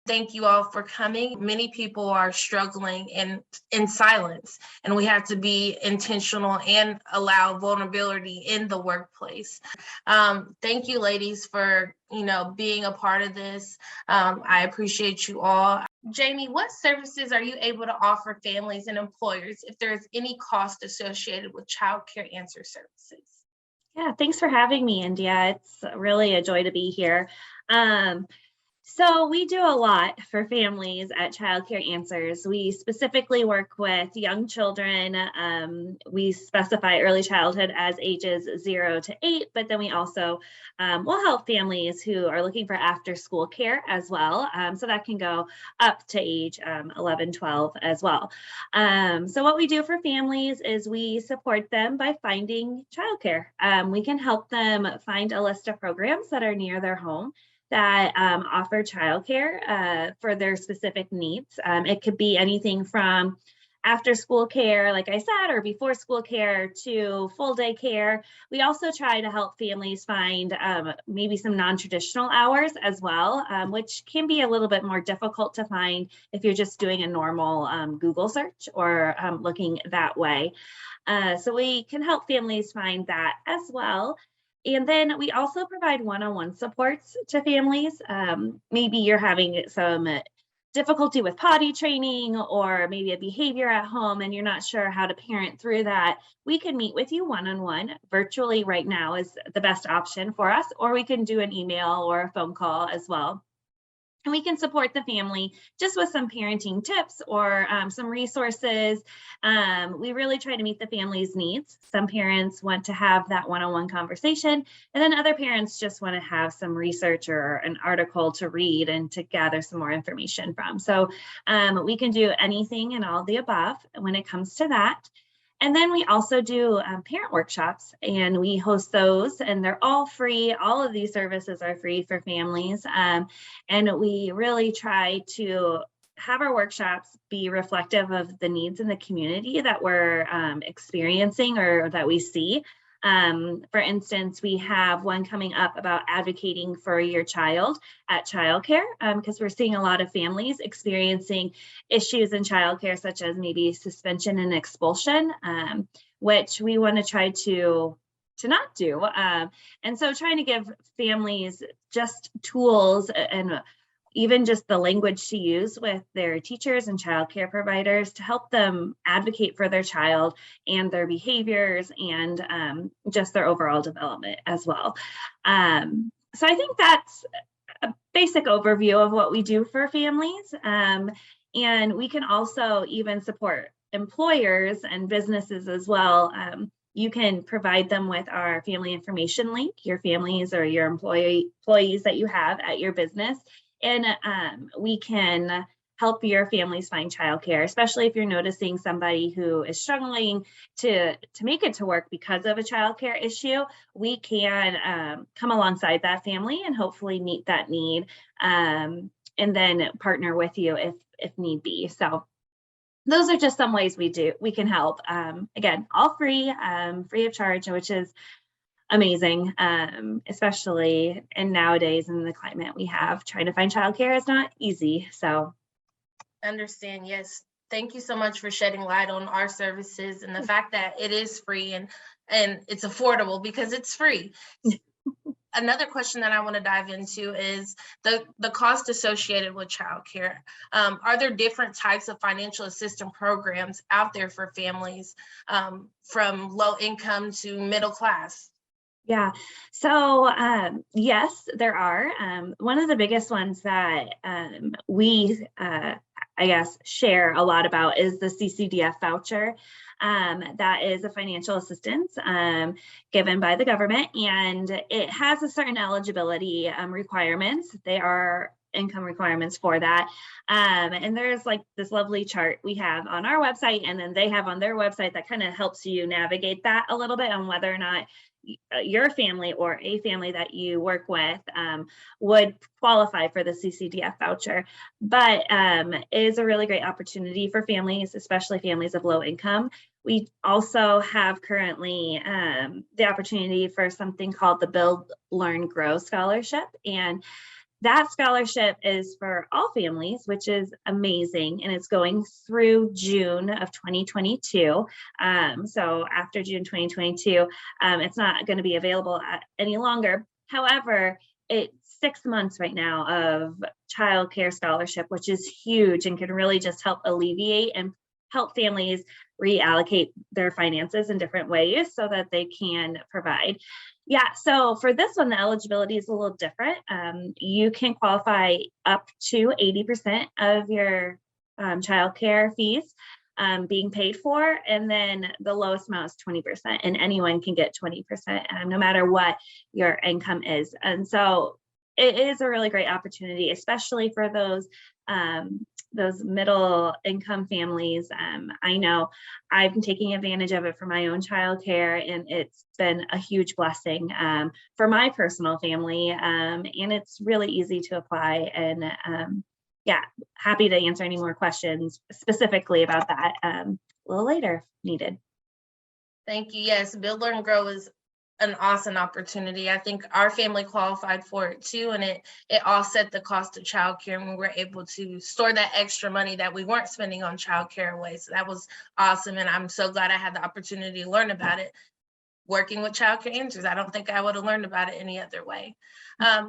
Thank you all for coming. Many people are struggling in silence, and we have to be intentional and allow vulnerability in the workplace. Thank you, ladies, for being a part of this. I appreciate you all. Jamie, what services are you able to offer families and employers if there is any cost associated with child care answer services? Yeah, thanks for having me, India. It's really a joy to be here. So we do a lot for families at Child Care Answers. We specifically work with young children. We specify early childhood as ages 0 to 8, but then we also will help families who are looking for after school care as well. So that can go up to age 11, 12 as well. So what we do for families is we support them by finding childcare. We can help them find a list of programs that are near their home that offer childcare for their specific needs. It could be anything from after school care, like I said, or before school care to full day care. We also try to help families find maybe some non-traditional hours as well, which can be a little bit more difficult to find if you're just doing a normal Google search or looking that way. So we can help families find that as well. And then we also provide one-on-one supports to families. Maybe you're having some difficulty with potty training or maybe a behavior at home and you're not sure how to parent through that. We can meet with you one-on-one. Virtually right now is the best option for us, or we can do an email or a phone call as well. And we can support the family just with some parenting tips or some resources. We really try to meet the family's needs. Some parents want to have that one-on-one conversation, and then other parents just want to have some research or an article to read and to gather some more information from. So we can do anything and all the above when it comes to that. And then we also do parent workshops, and we host those, and they're all free. All of these services are free for families. And we really try to have our workshops be reflective of the needs in the community that we're experiencing or that we see. For instance, we have one coming up about advocating for your child at childcare, because we're seeing a lot of families experiencing issues in childcare, such as maybe suspension and expulsion, which we want to try to not do. And so trying to give families just tools and even just the language to use with their teachers and child care providers to help them advocate for their child and their behaviors and just their overall development as well. So I think that's a basic overview of what we do for families. And we can also even support employers and businesses as well. You can provide them with our family information link, your families or your employees that you have at your business. And we can help your families find childcare, especially if you're noticing somebody who is struggling to make it to work because of a childcare issue. We can come alongside that family and hopefully meet that need, and then partner with you if need be. So those are just some ways we can help. Again, all free of charge, which is amazing, especially in nowadays in the climate we have. Trying to find childcare is not easy. So understand. Yes. Thank you so much for shedding light on our services and the fact that it is free and it's affordable because it's free. Another question that I want to dive into is the cost associated with childcare. Are there different types of financial assistance programs out there for families from low income to middle class? Yeah, so yes, there are. One of the biggest ones that we, I guess, share a lot about is the CCDF voucher. That is a financial assistance given by the government, and it has a certain eligibility requirements. They are income requirements for that. And there's like this lovely chart we have on our website, and then they have on their website that kind of helps you navigate that a little bit on whether or not your family or a family that you work with would qualify for the CCDF voucher. But it is a really great opportunity for families, especially families of low income. We also have currently the opportunity for something called the Build, Learn, Grow Scholarship. And That scholarship is for all families, which is amazing, and it's going through June of 2022. So after June 2022, it's not going to be available any longer. However, it's 6 months right now of childcare scholarship, which is huge and can really just help alleviate and help families reallocate their finances in different ways so that they can provide. Yeah, so for this one, the eligibility is a little different. You can qualify up to 80% of your childcare fees being paid for, and then the lowest amount is 20%, and anyone can get 20% no matter what your income is. And so it is a really great opportunity, especially for those middle income families. I know I've been taking advantage of it for my own childcare, and it's been a huge blessing for my personal family. And it's really easy to apply. And yeah, happy to answer any more questions specifically about that a little later if needed. Thank you. Yes, Build, Learn, Grow is an awesome opportunity. I think our family qualified for it too, and it offset the cost of childcare, and we were able to store that extra money that we weren't spending on childcare away. So that was awesome, and I'm so glad I had the opportunity to learn about it working with Child Care Answers. I don't think I would have learned about it any other way.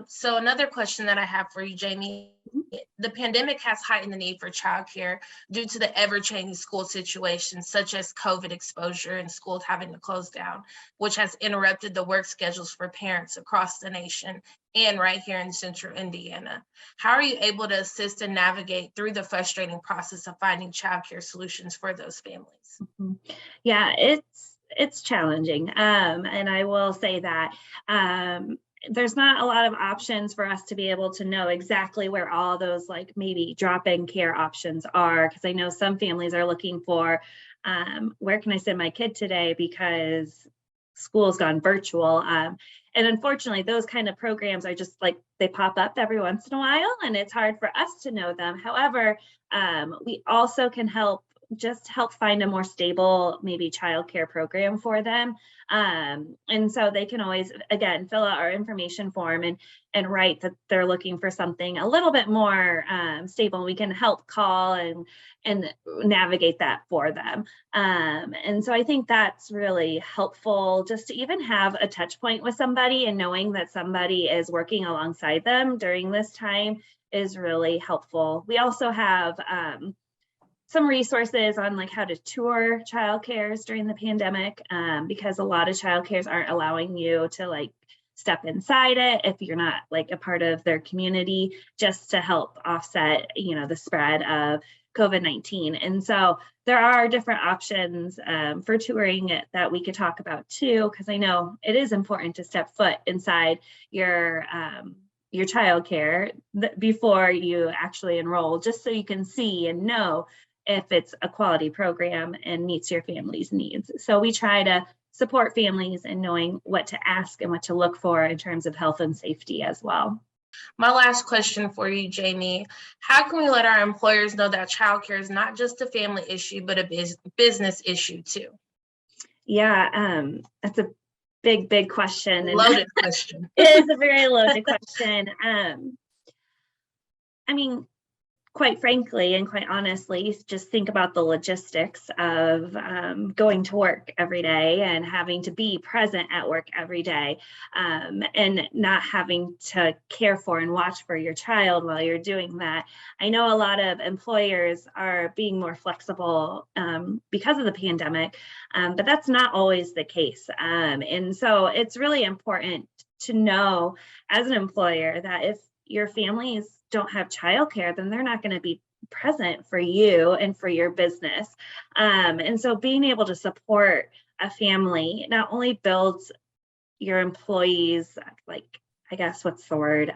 So another question that I have for you, Jamie, the pandemic has heightened the need for childcare due to the ever-changing school situations, such as COVID exposure and schools having to close down, which has interrupted the work schedules for parents across the nation and right here in Central Indiana. How are you able to assist and navigate through the frustrating process of finding childcare solutions for those families? Yeah, it's challenging. And I will say that there's not a lot of options for us to be able to know exactly where all those like maybe drop-in care options are, because I know some families are looking for where can I send my kid today because school's gone virtual. And unfortunately, those kind of programs are just like they pop up every once in a while, and it's hard for us to know them. However, we also can help find a more stable, maybe childcare program for them. And so they can always, again, fill out our information form and write that they're looking for something a little bit more stable. We can help call and navigate that for them. And so I think that's really helpful, just to even have a touch point with somebody, and knowing that somebody is working alongside them during this time is really helpful. We also have some resources on like how to tour childcares during the pandemic, because a lot of childcares aren't allowing you to like step inside it if you're not like a part of their community, just to help offset, the spread of COVID-19. And so there are different options for touring that we could talk about too, because I know it is important to step foot inside your childcare before you actually enroll, just so you can see and know if it's a quality program and meets your family's needs. So we try to support families in knowing what to ask and what to look for in terms of health and safety as well. My last question for you, Jamie, how can we let our employers know that childcare is not just a family issue, but a business issue too? Yeah, that's a big question. Loaded question. It is a very loaded question. I mean, quite frankly and quite honestly, just think about the logistics of going to work every day and having to be present at work every day, and not having to care for and watch for your child while you're doing that. I know a lot of employers are being more flexible because of the pandemic, but that's not always the case. And so it's really important to know as an employer that if your families don't have childcare, then they're not going to be present for you and for your business. And so being able to support a family not only builds your employees, like, I guess, what's the word,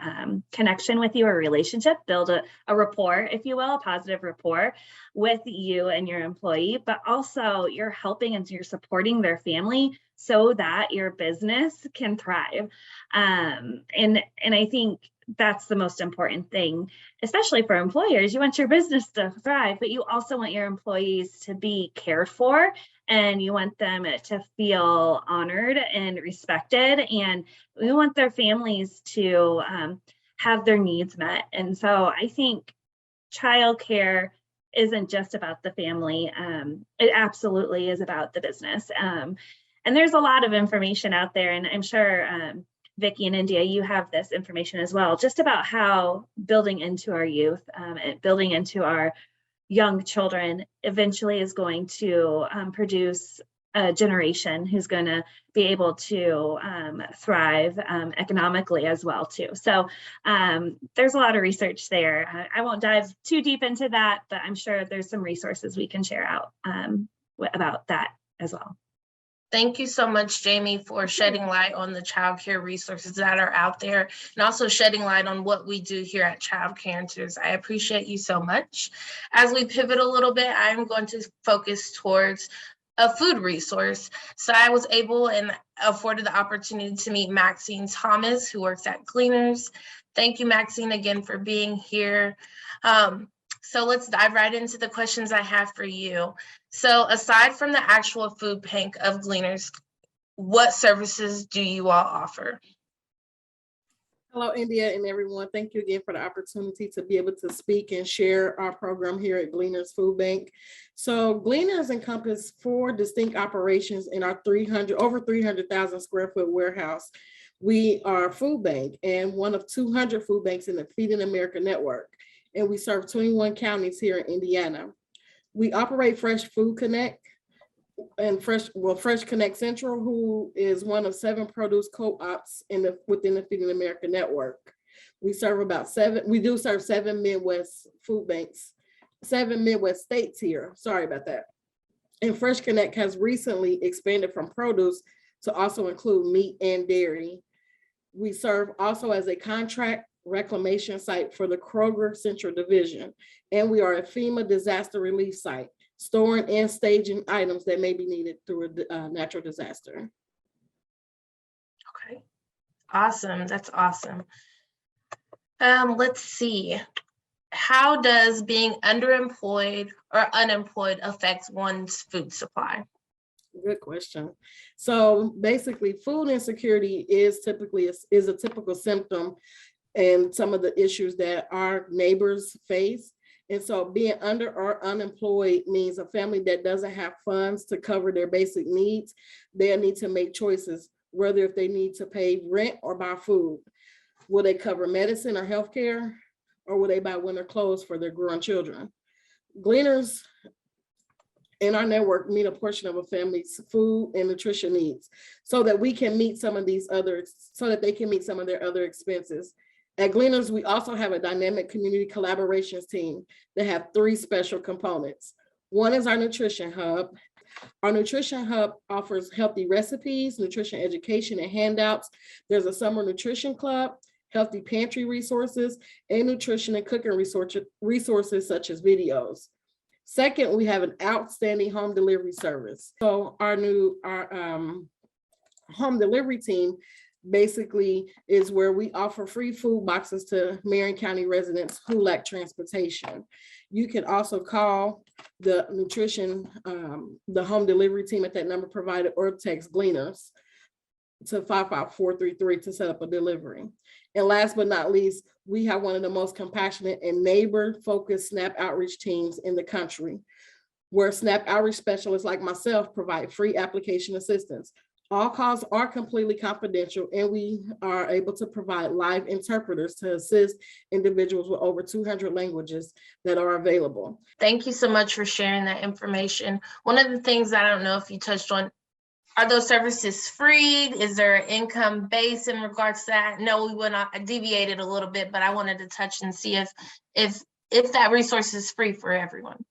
connection with you, or relationship, build a rapport, if you will, a positive rapport with you and your employee, but also you're helping and you're supporting their family so that your business can thrive. And I think that's the most important thing, especially for employers. You want your business to thrive, but you also want your employees to be cared for, and you want them to feel honored and respected. And we want their families to have their needs met. And so I think childcare isn't just about the family. It absolutely is about the business. And there's a lot of information out there, and I'm sure Vicki and India, you have this information as well, just about how building into our youth and building into our young children eventually is going to produce a generation who's going to be able to thrive economically as well too. So there's a lot of research there. I won't dive too deep into that, but I'm sure there's some resources we can share out about that as well. Thank you so much, Jamie, for shedding light on the childcare resources that are out there and also shedding light on what we do here at Child Care Answers. I appreciate you so much. As we pivot a little bit, I'm going to focus towards a food resource. So I was able and afforded the opportunity to meet Maxine Thomas, who works at Gleaners. Thank you, Maxine, again for being here. So let's dive right into the questions I have for you. So aside from the actual food bank of Gleaners, what services do you all offer? Hello, India and everyone. Thank you again for the opportunity to be able to speak and share our program here at Gleaners Food Bank. So Gleaners encompass 4 distinct operations in our over 300,000 square foot warehouse. We are a food bank and one of 200 food banks in the Feeding America network. And we serve 21 counties here in Indiana. We operate Fresh Food Connect and Fresh Connect Central, who is one of 7 produce co-ops within the Feeding America network. We serve we do serve 7 Midwest food banks, 7 Midwest states here. Sorry about that. And Fresh Connect has recently expanded from produce to also include meat and dairy. We serve also as a contract reclamation site for the Kroger Central Division, and we are a FEMA disaster relief site, storing and staging items that may be needed through a natural disaster. Okay, awesome. That's awesome. Let's see. How does being underemployed or unemployed affect one's food supply? Good question. So basically, food insecurity is a typical symptom and some of the issues that our neighbors face. And so being under or unemployed means a family that doesn't have funds to cover their basic needs. They'll need to make choices, whether if they need to pay rent or buy food. Will they cover medicine or healthcare, or will they buy winter clothes for their growing children? Gleaners in our network meet a portion of a family's food and nutrition needs so that we can meet some of these they can meet some of their other expenses. At Gleaners, we also have a dynamic community collaborations team that have 3 special components. One is our nutrition hub. Our nutrition hub offers healthy recipes, nutrition education, and handouts. There's a summer nutrition club, healthy pantry resources, and nutrition and cooking resources such as videos. Second, we have an outstanding home delivery service. So our home delivery team basically is where we offer free food boxes to Marion County residents who lack transportation. You can also call the home delivery team at that number provided, or text Gleaners to 55433 to set up a delivery. And last but not least, we have one of the most compassionate and neighbor-focused SNAP outreach teams in the country, where SNAP outreach specialists like myself provide free application assistance. All calls are completely confidential, and we are able to provide live interpreters to assist individuals with over 200 languages that are available. Thank you so much for sharing that information. One of the things that I don't know if you touched on, are those services free? Is there an income base in regards to that? No, we went on, I deviated a little bit, but I wanted to touch and see if that resource is free for everyone.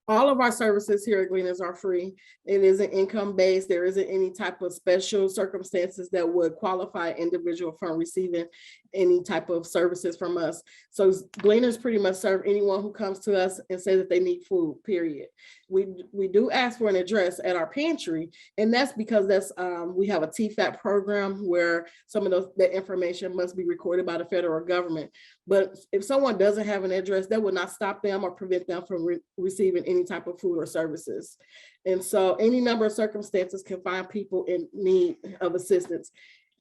All of our services here at Gleaners are free. It isn't income-based. There isn't any type of special circumstances that would qualify an individual from receiving any type of services from us. So Gleaners pretty much serve anyone who comes to us and says that they need food, period. We do ask for an address at our pantry, and that's because we have a TFAP program where some of that information must be recorded by the federal government. But if someone doesn't have an address, that would not stop them or prevent them from receiving any type of food or services. And so any number of circumstances can find people in need of assistance.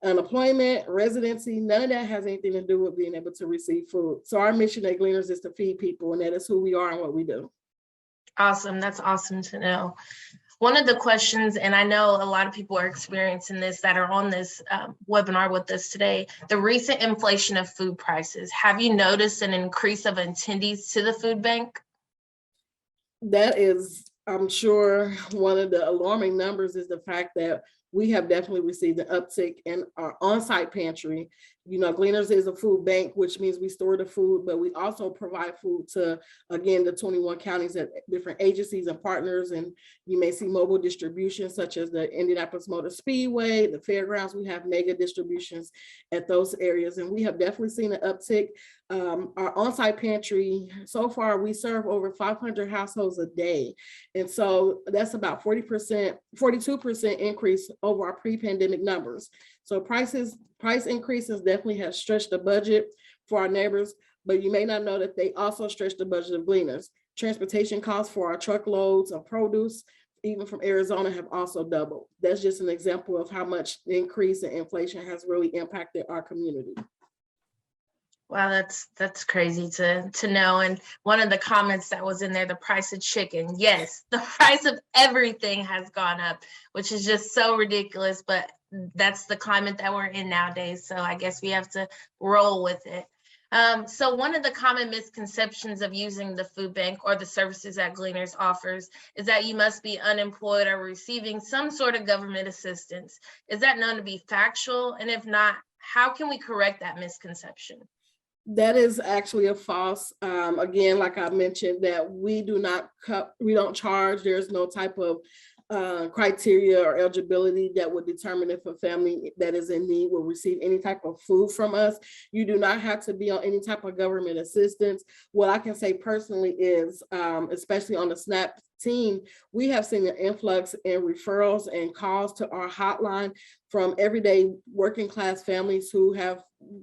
unemployment, residency, none of that has anything to do with being able to receive food. So our mission at Gleaners is to feed people, and that is who we are and what we do. Awesome. That's awesome to know. One of the questions, and I know a lot of people are experiencing this that are on this webinar with us today, the recent inflation of food prices. Have you noticed an increase of attendees to the food bank? That is, I'm sure, one of the alarming numbers is the fact that we have definitely received an uptick in our on-site pantry. You know, Gleaners is a food bank, which means we store the food, but we also provide food to, again, the 21 counties at different agencies and partners. And you may see mobile distribution, such as the Indianapolis Motor Speedway, the fairgrounds. We have mega distributions at those areas. And we have definitely seen an uptick. Our on-site pantry, so far, we serve over 500 households a day. And so that's about 42% increase over our pre-pandemic numbers. So price increases definitely have stretched the budget for our neighbors, but you may not know that they also stretch the budget of Gleaners. Transportation costs for our truckloads of produce, even from Arizona, have also doubled. That's just an example of how much the increase in inflation has really impacted our community. Wow, that's crazy to know. And one of the comments that was in there, the price of chicken. Yes, the price of everything has gone up, which is just so ridiculous, but that's the climate that we're in nowadays. So I guess we have to roll with it. So one of the common misconceptions of using the food bank or the services that Gleaners offers is that you must be unemployed or receiving some sort of government assistance. Is that known to be factual? And if not, how can we correct that misconception? That is actually a false. Again, like I mentioned, that we don't charge. There's no type of criteria or eligibility that would determine if a family that is in need will receive any type of food from us. You do not have to be on any type of government assistance. What I can say personally is, especially on the SNAP team, we have seen an influx in referrals and calls to our hotline from everyday working class families who have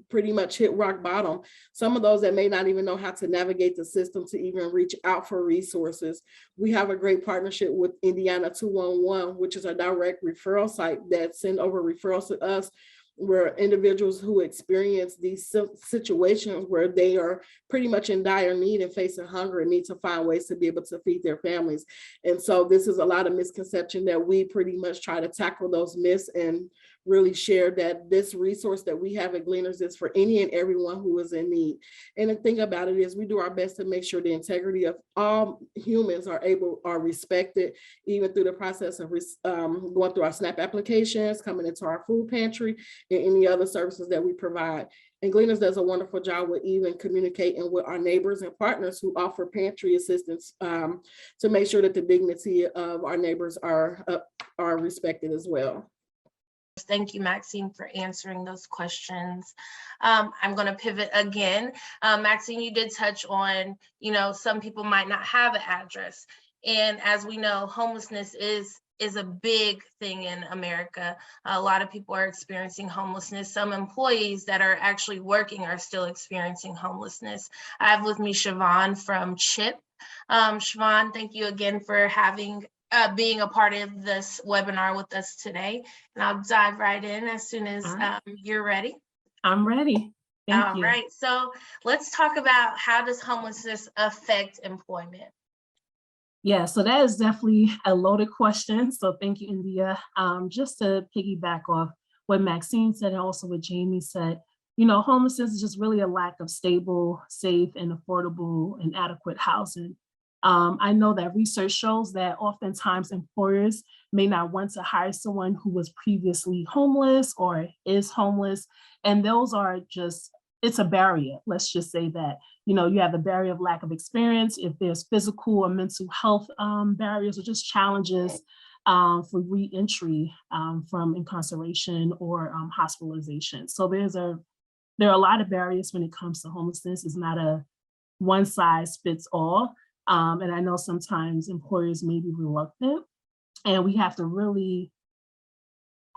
pretty much hit rock bottom. Some of those that may not even know how to navigate the system to even reach out for resources. We have a great partnership with Indiana 211, which is a direct referral site that send over referrals to us, where individuals who experience these situations where they are pretty much in dire need and facing hunger and need to find ways to be able to feed their families. And so this is a lot of misconception that we pretty much try to tackle those myths and really share that this resource that we have at Gleaners is for any and everyone who is in need. And the thing about it is we do our best to make sure the integrity of all humans are respected, even through the process of going through our SNAP applications, coming into our food pantry, and any other services that we provide. And Gleaners does a wonderful job with even communicating with our neighbors and partners who offer pantry assistance to make sure that the dignity of our neighbors are respected as well. Thank you, Maxine, for answering those questions. I'm going to pivot again. Maxine, you did touch on, some people might not have an address. And as we know, homelessness is a big thing in America. A lot of people are experiencing homelessness. Some employees that are actually working are still experiencing homelessness. I have with me Siobhan from CHIP. Siobhan, thank you again for being a part of this webinar with us today. And I'll dive right in as soon as you're ready. I'm ready. Thank you. All right, so let's talk about how does homelessness affect employment? Yeah, so that is definitely a loaded question. So thank you, India. Just to piggyback off what Maxine said and also what Jamie said, homelessness is just really a lack of stable, safe, and affordable and adequate housing. I know that research shows that oftentimes employers may not want to hire someone who was previously homeless or is homeless. And those are it's a barrier. Let's just say that, you have the barrier of lack of experience. If there's physical or mental health barriers or just challenges for re-entry from incarceration or hospitalization. So there are a lot of barriers when it comes to homelessness. It's not a one size fits all. And I know sometimes employers may be reluctant, and we have to really,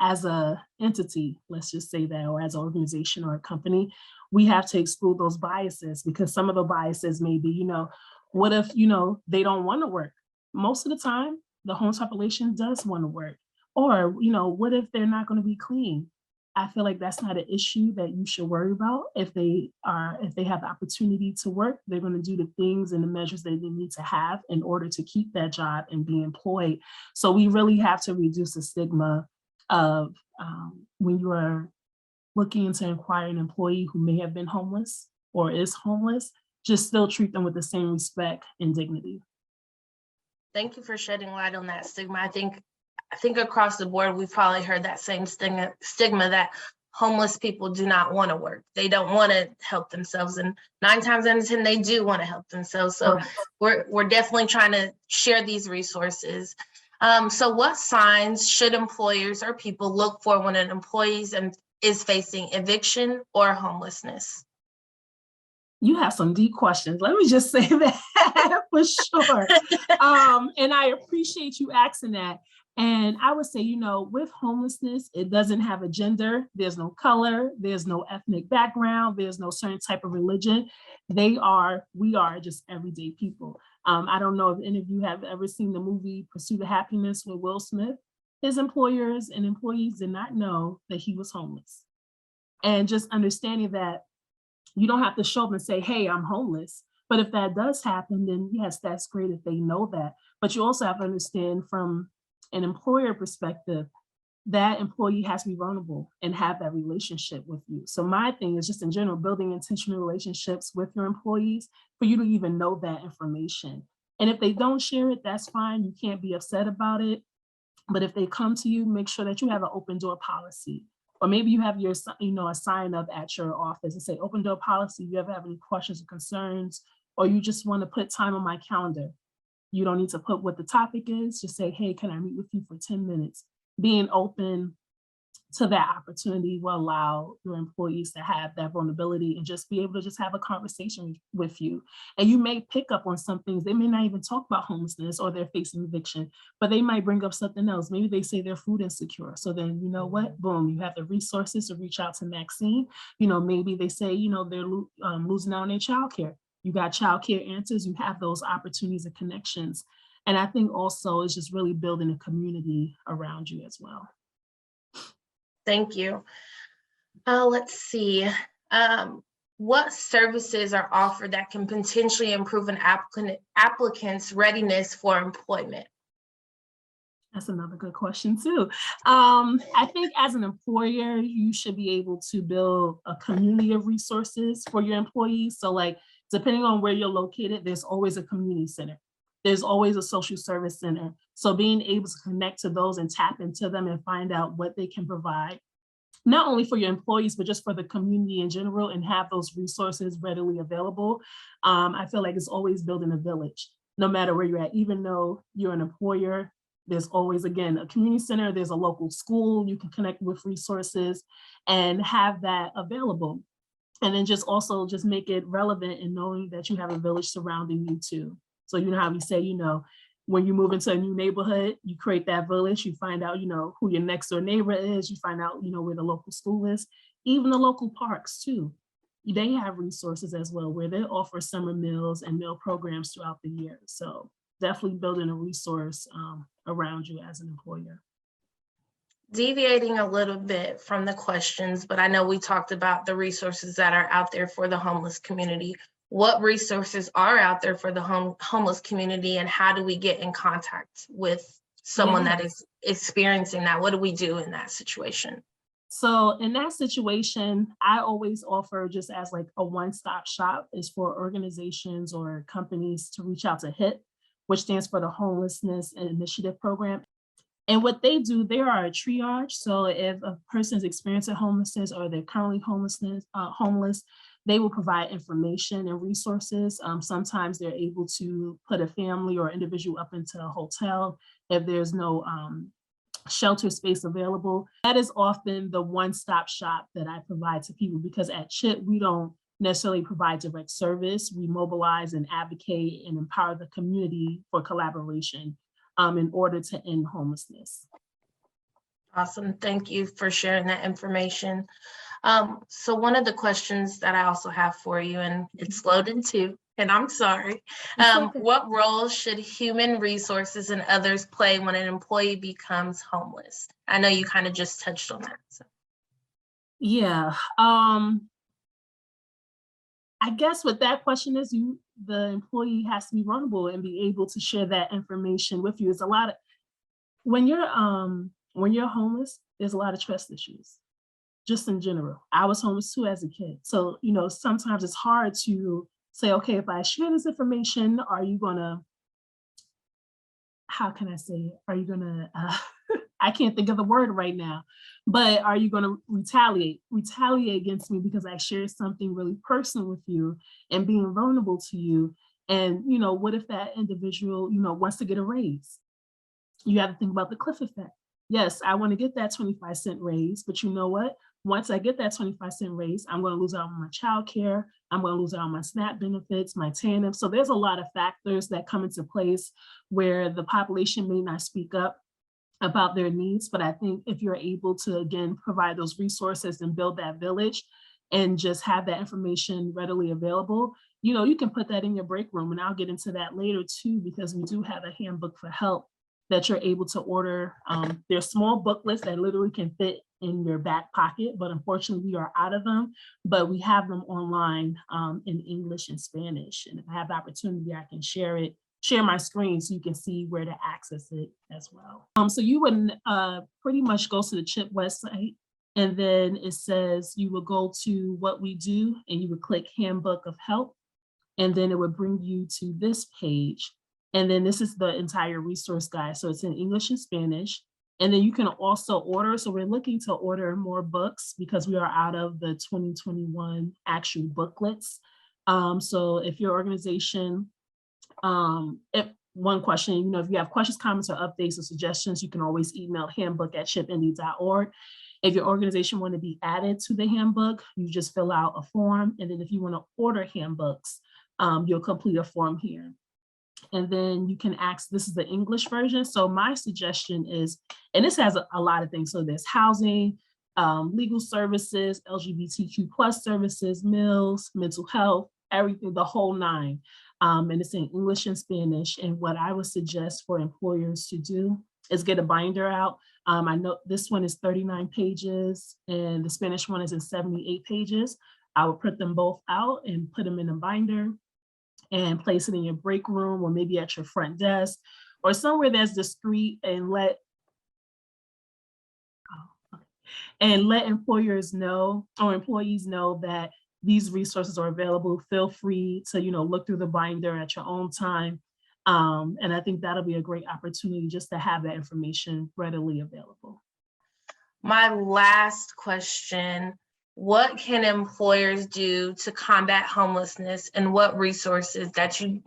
as a entity, let's just say that, or as an organization or a company, we have to exclude those biases, because some of the biases may be, what if, they don't want to work? Most of the time, the homeless population does want to work. Or, what if they're not going to be clean? I feel like that's not an issue that you should worry about. If they have the opportunity to work, they're going to do the things and the measures that they need to have in order to keep that job and be employed. So we really have to reduce the stigma of when you are looking to acquire an employee who may have been homeless or is homeless, just still treat them with the same respect and dignity. Thank you for shedding light on that stigma. I think across the board, we've probably heard that same stigma that homeless people do not want to work. They don't want to help themselves. And 9 times out of 10, they do want to help themselves. So we're definitely trying to share these resources. So what signs should employers or people look for when an employee is facing eviction or homelessness? You have some deep questions. Let me just say that for sure. And I appreciate you asking that. And I would say, with homelessness, it doesn't have a gender. There's no color. There's no ethnic background. There's no certain type of religion. We are just everyday people. I don't know if any of you have ever seen the movie Pursuit of Happiness with Will Smith. His employers and employees did not know that he was homeless. And just understanding that you don't have to show up and say, hey, I'm homeless. But if that does happen, then yes, that's great if they know that. But you also have to understand from an employer perspective, that employee has to be vulnerable and have that relationship with you. So my thing is just in general, building intentional relationships with your employees for you to even know that information. And if they don't share it, that's fine. You can't be upset about it. But if they come to you, make sure that you have an open door policy. Or maybe you have your, a sign up at your office and say, open door policy, if you ever have any questions or concerns, or you just want to put time on my calendar. You don't need to put what the topic is, just say, hey, can I meet with you for 10 minutes? Being open to that opportunity will allow your employees to have that vulnerability and just be able to just have a conversation with you. And you may pick up on some things. They may not even talk about homelessness or they're facing eviction, but they might bring up something else. Maybe they say they're food insecure. So then, you know what, boom, you have the resources to reach out to Maxine. Maybe they say, they're losing out on their childcare. You got childcare answers, you have those opportunities and connections. And I think also it's just really building a community around you as well. Thank you. Let's see. What services are offered that can potentially improve an applicant's readiness for employment? That's another good question too. I think as an employer, you should be able to build a community of resources for your employees. So depending on where you're located, there's always a community center. There's always a social service center. So being able to connect to those and tap into them and find out what they can provide, not only for your employees, but just for the community in general, and have those resources readily available. I feel like it's always building a village, no matter where you're at. Even though you're an employer, there's always, again, a community center, there's a local school, you can connect with resources and have that available. And then just make it relevant in knowing that you have a village surrounding you too. So you know how we say, when you move into a new neighborhood, you create that village, you find out, who your next door neighbor is, you find out, where the local school is, even the local parks too. They have resources as well where they offer summer meals and meal programs throughout the year. So definitely building a resource around you as an employer. Deviating a little bit from the questions, but I know we talked about the resources that are out there for the homeless community. What resources are out there for the homeless community, and how do we get in contact with someone that is experiencing that? What do we do in that situation? So in that situation, I always offer, just as a one-stop shop, is for organizations or companies to reach out to HIT, which stands for the Homelessness Initiative Program. And what they do, they are a triage. So if a person is experiencing homelessness or they're currently homeless, they will provide information and resources. Sometimes they're able to put a family or individual up into a hotel if there's no shelter space available. That is often the one-stop shop that I provide to people, because at CHIT, we don't necessarily provide direct service. We mobilize and advocate and empower the community for collaboration in order to end homelessness. Awesome. Thank you for sharing that information. So one of the questions that I also have for you, and it's loaded too, and I'm sorry, what role should human resources and others play when an employee becomes homeless? I know you kind of just touched on that. So. Yeah. I guess what that question is, the employee has to be vulnerable and be able to share that information with you. It's a lot of when you're homeless, there's a lot of trust issues, just in general. I was homeless too as a kid. So, sometimes it's hard to say, okay, if I share this information, are you gonna, how can I say it? Are you gonna, I can't think of the word right now, but are you gonna retaliate against me because I shared something really personal with you and being vulnerable to you? And, what if that individual, wants to get a raise? You have to think about the cliff effect. Yes, I want to get that 25-cent raise, but you know what? Once I get that 25-cent raise, I'm going to lose out on my childcare. I'm going to lose out on my SNAP benefits, my TANF. So there's a lot of factors that come into place where the population may not speak up about their needs. But I think if you're able to, again, provide those resources and build that village and just have that information readily available, you can put that in your break room. And I'll get into that later too, because we do have a handbook for help that you're able to order. They're small booklets that literally can fit in your back pocket, but unfortunately we are out of them, but we have them online in English and Spanish. And if I have the opportunity, I can share my screen so you can see where to access it as well. So you would pretty much go to the CHIP website, and then it says you will go to what we do, and you would click Handbook of Help, and then it would bring you to this page. And then this is the entire resource guide. So it's in English and Spanish. And then you can also order. So we're looking to order more books because we are out of the 2021 actual booklets. So if your organization, if one question, if you have questions, comments, or updates or suggestions, you can always email handbook@chipindy.org. If your organization want to be added to the handbook, you just fill out a form. And then if you want to order handbooks, you'll complete a form here. And then you can ask, this is the English version. So my suggestion is, and this has a lot of things. So there's housing, legal services, LGBTQ plus services, meals, mental health, everything, the whole nine. And it's in English and Spanish. And what I would suggest for employers to do is get a binder out. I know this one is 39 pages and the Spanish one is in 78 pages. I would put them both out and put them in a binder and place it in your break room or maybe at your front desk or somewhere that's discreet, and let employers know or employees know that these resources are available. Feel free to, look through the binder at your own time. And I think that'll be a great opportunity just to have that information readily available. My last question, what can employers do to combat homelessness, and what resources that you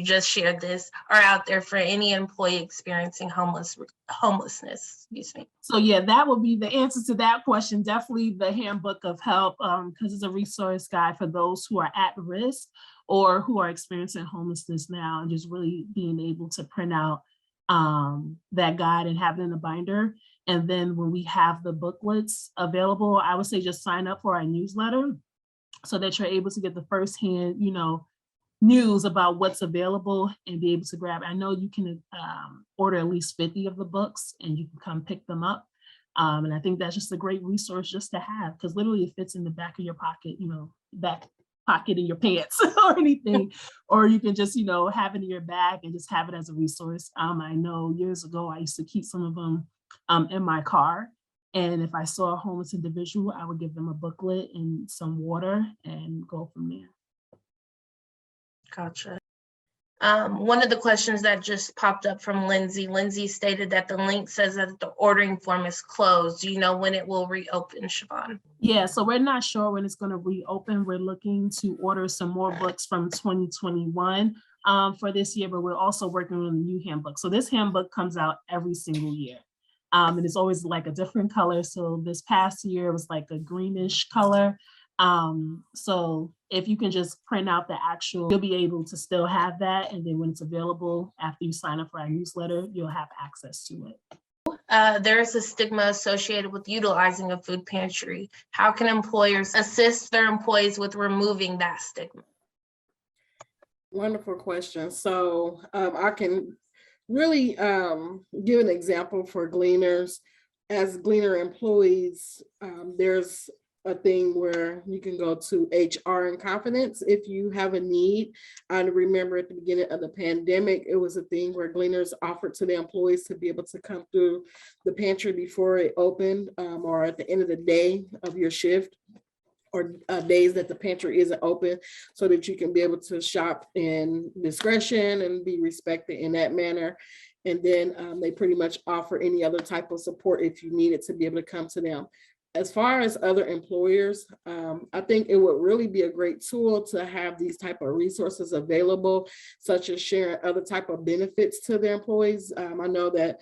just shared this are out there for any employee experiencing homelessness? Excuse me. So yeah, that will be the answer to that question. Definitely the Handbook of Help, because it's a resource guide for those who are at risk or who are experiencing homelessness now, and just really being able to print out that guide and have it in a binder. And then when we have the booklets available, I would say just sign up for our newsletter so that you're able to get the firsthand, news about what's available and be able to grab. I know you can order at least 50 of the books and you can come pick them up. And I think that's just a great resource just to have, because literally it fits in the back of your pocket, back pocket in your pants or anything, or you can just, have it in your bag and just have it as a resource. I know years ago, I used to keep some of them in my car. And if I saw a homeless individual, I would give them a booklet and some water and go from there. Gotcha. One of the questions that just popped up from Lindsay stated that the link says that the ordering form is closed. Do you know when it will reopen, Siobhan? Yeah, so we're not sure when it's going to reopen. We're looking to order some more books from 2021 for this year, but we're also working on a new handbook. So this handbook comes out every single year. And it's always like a different color. So this past year it was like a greenish color. So if you can just print out the actual, you'll be able to still have that. And then when it's available after you sign up for our newsletter, you'll have access to it. There is a stigma associated with utilizing a food pantry. How can employers assist their employees with removing that stigma? Wonderful question. So I can really give an example for Gleaners. As Gleaner employees, there's a thing where you can go to HR in confidence if you have a need. I remember at the beginning of the pandemic, it was a thing where Gleaners offered to the employees to be able to come through the pantry before it opened, or at the end of the day of your shift, or days that the pantry isn't open, so that you can be able to shop in discretion and be respected in that manner. And then they pretty much offer any other type of support if you need it to be able to come to them. As far as other employers, I think it would really be a great tool to have these type of resources available, such as sharing other type of benefits to their employees. I know that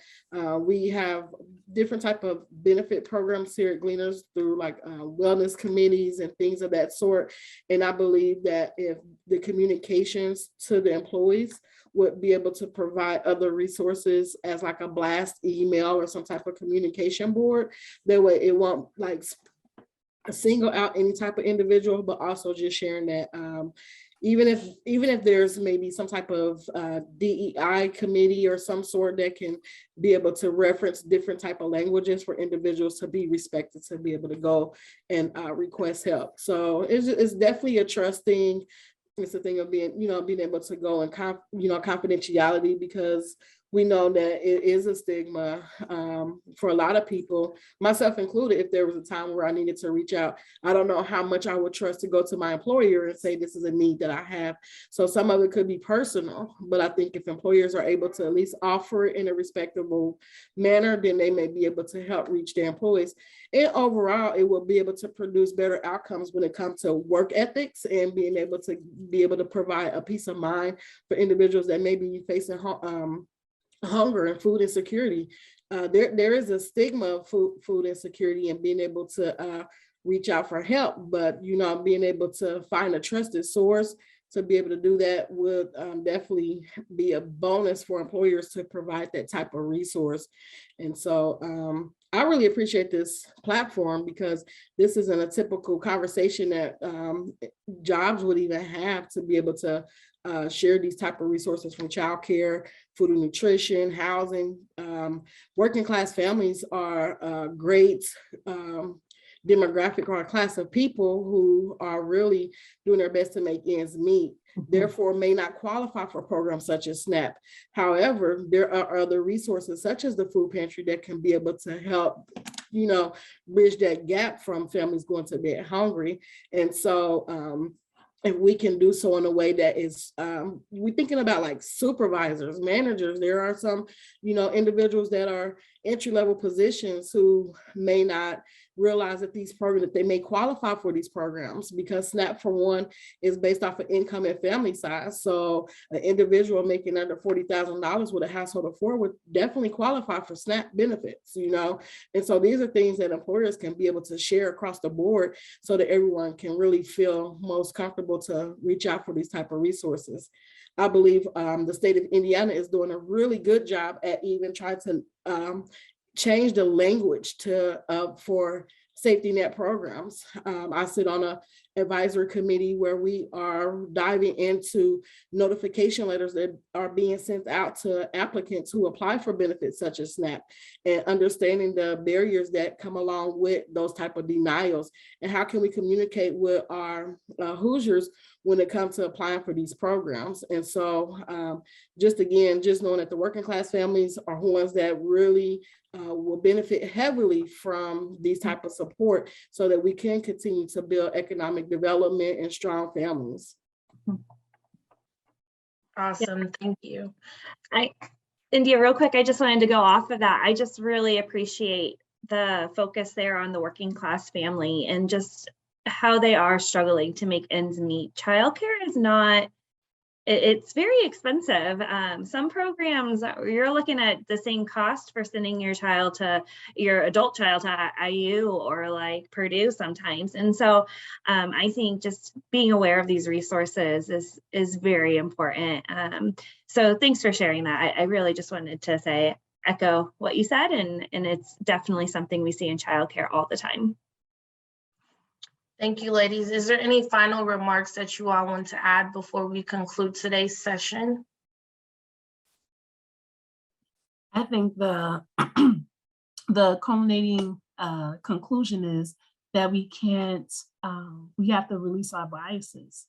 we have different type of benefit programs here at Gleaners through like wellness committees and things of that sort. And I believe that if the communications to the employees would be able to provide other resources as like a blast email or some type of communication board, that way it won't like single out any type of individual, but also just sharing that even if there's maybe some type of DEI committee or some sort that can be able to reference different type of languages for individuals to be respected, to be able to go and request help. So it's definitely a trust thing. It's a thing of being able to go and confidentiality, because we know that it is a stigma for a lot of people, myself included. If there was a time where I needed to reach out, I don't know how much I would trust to go to my employer and say, this is a need that I have. So some of it could be personal, but I think if employers are able to at least offer it in a respectable manner, then they may be able to help reach their employees. And overall, it will be able to produce better outcomes when it comes to work ethics and being able to provide a peace of mind for individuals that may be facing hunger and food insecurity. There is a stigma of food insecurity and being able to reach out for help, but being able to find a trusted source to be able to do that would definitely be a bonus for employers to provide that type of resource. And so I really appreciate this platform, because this isn't a typical conversation that jobs would even have, to be able to share these type of resources from childcare, food and nutrition, housing. Working class families are a great demographic or a class of people who are really doing their best to make ends meet, therefore may not qualify for programs such as SNAP. However, there are other resources such as the food pantry that can be able to help bridge that gap from families going to bed hungry. And so if we can do so in a way that is, we're thinking about like supervisors, managers. There are some, individuals that are entry-level positions who may not realize that that they may qualify for these programs, because SNAP, for one, is based off of income and family size. So an individual making under $40,000 with a household of 4 would definitely qualify for SNAP benefits, And so these are things that employers can be able to share across the board, so that everyone can really feel most comfortable to reach out for these type of resources. I believe the state of Indiana is doing a really good job at even trying to change the language for safety net programs. I sit on a advisory committee where we are diving into notification letters that are being sent out to applicants who apply for benefits such as SNAP, and understanding the barriers that come along with those type of denials, and how can we communicate with our Hoosiers when it comes to applying for these programs. And so just knowing that the working class families are ones that really will benefit heavily from these type of support, so that we can continue to build economic development and strong families. Awesome, thank you. India, real quick, I just wanted to go off of that. I just really appreciate the focus there on the working class family and just how they are struggling to make ends meet. Childcare is not, it's very expensive. Some programs, you're looking at the same cost for sending your adult child to IU or like Purdue sometimes. And so I think just being aware of these resources is very important. So thanks for sharing that. I really just wanted to echo what you said, and it's definitely something we see in childcare all the time. Thank you, ladies. Is there any final remarks that you all want to add before we conclude today's session? I think the culminating conclusion is that we can't, we have to release our biases,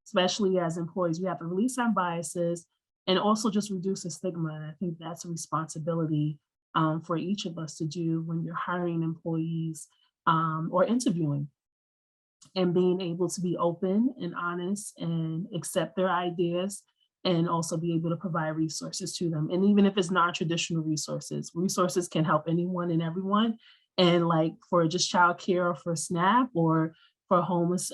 especially as employees. We have to release our biases and also just reduce the stigma. And I think that's a responsibility for each of us to do when you're hiring employees or interviewing, and being able to be open and honest and accept their ideas, and also be able to provide resources to them. And even if it's non-traditional resources, resources can help anyone and everyone. And like for just childcare or for SNAP or for homeless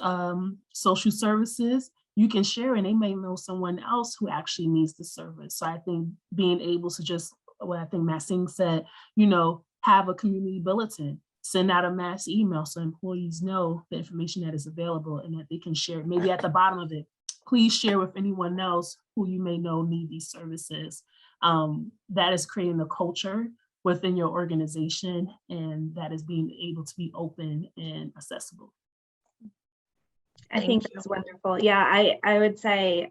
social services, you can share and they may know someone else who actually needs the service. So I think being able to just, what I think Maxine said, you know, have a community bulletin, send out a mass email so employees know the information that is available and that they can share. Maybe at the bottom of it, please share with anyone else who you may know need these services. That is creating a culture within your organization, and that is being able to be open and accessible. I think that's wonderful. Yeah, I would say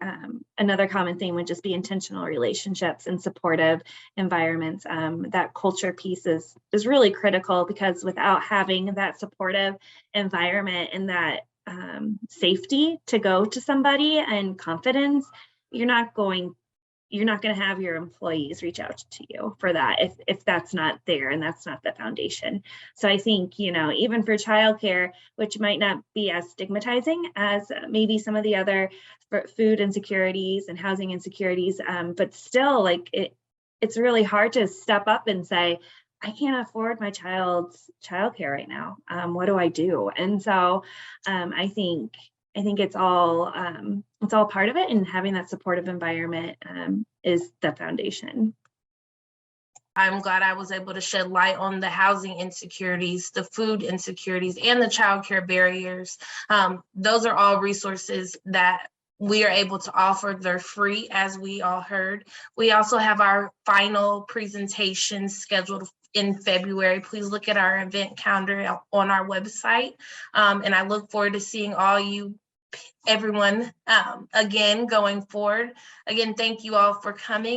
another common theme would just be intentional relationships and supportive environments. That culture piece is really critical, because without having that supportive environment and that safety to go to somebody and confidence, you're not going to have your employees reach out to you for that if that's not there and that's not the foundation. So I think, you know, even for childcare, which might not be as stigmatizing as maybe some of the other food insecurities and housing insecurities, but still, like it's really hard to step up and say, I can't afford my child's childcare right now. What do I do? And so I think it's all part of it, and having that supportive environment is the foundation. I'm glad I was able to shed light on the housing insecurities, the food insecurities, and the childcare barriers. Those are all resources that we are able to offer. They're free, as we all heard. We also have our final presentation scheduled in February. Please look at our event calendar on our website. And I look forward to seeing everyone again going forward. Again, thank you all for coming.